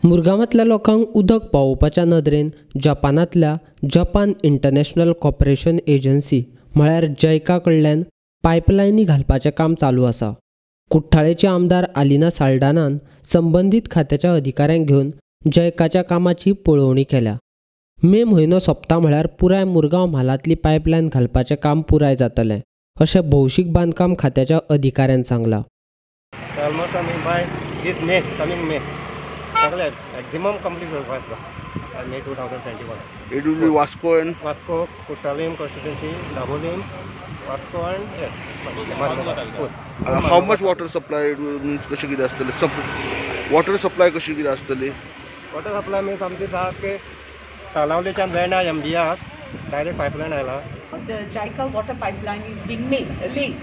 मुरगांवांतल्या लोकांक उदक पावोवपाच्या नदरेन जपानांतल्या जपान इंटरनॅशनल कॉर्पोरेशन एजन्सी म्हळ्यार जैका कडल्यान पायपलायनी घालपाचें काम चालू आसा. कुठ्ठाळेचे आमदार आलिना साल्ढानान संबंदीत खात्याच्या अधिकाऱ्यांक घेवन जैकाच्या कामाची पळोवणी केल्या. मे म्हयनो सोंपता म्हळ्यार पुराय मुरगांव म्हालांतली पायपलायन घालपाचें काम पुराय जातलें अशें भौशीक बांदकाम खात्याच्या अधिकाऱ्यान सांगलां. Maximum complete work by May 2021. It will be Vasco and Kuttalim constituency, Dabolim, Vasco and how much water supply means कशी कितें आसतले? Water supply कशी कितें आसतली? Water supply means आमची सात के सालावलीच्यान वेणा MDR direct pipeline आयला. The JICA water pipeline is being laid,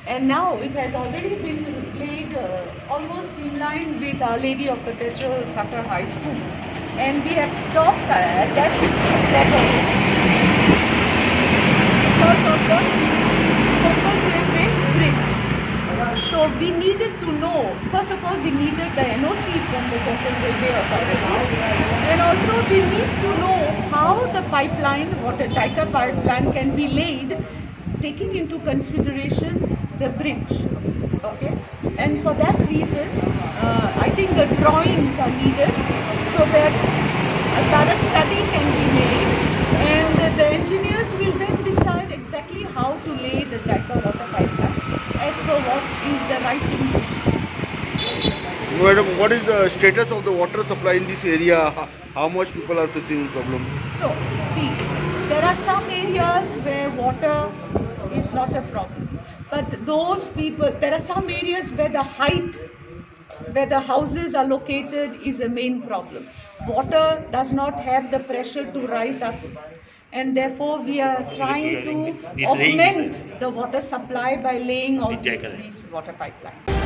and now it has already been laid almost in line with Our Lady of Perpetual Succor High School, and we have stopped at that level because of the Koppal railway bridge. So we needed to know, first of all we needed the NOC from the Koppal Railway Authority, and also we need to know how the pipeline, water JICA pipeline can be laid taking into consideration the bridge. Okay, and for that reason I think the drawings are needed so that a thorough study can be made, and the engineers will then decide exactly how to lay the JICA water pipeline as per what is the right thing to do. Madam, what is the status of the water supply in this area? How much people are facing the problem? No, see, there are some areas where water is not a problem, but those people, there are some areas where the height where the houses are located is a main problem. Water does not have the pressure to rise up, and therefore we are trying to augment the water supply by laying all these water pipelines.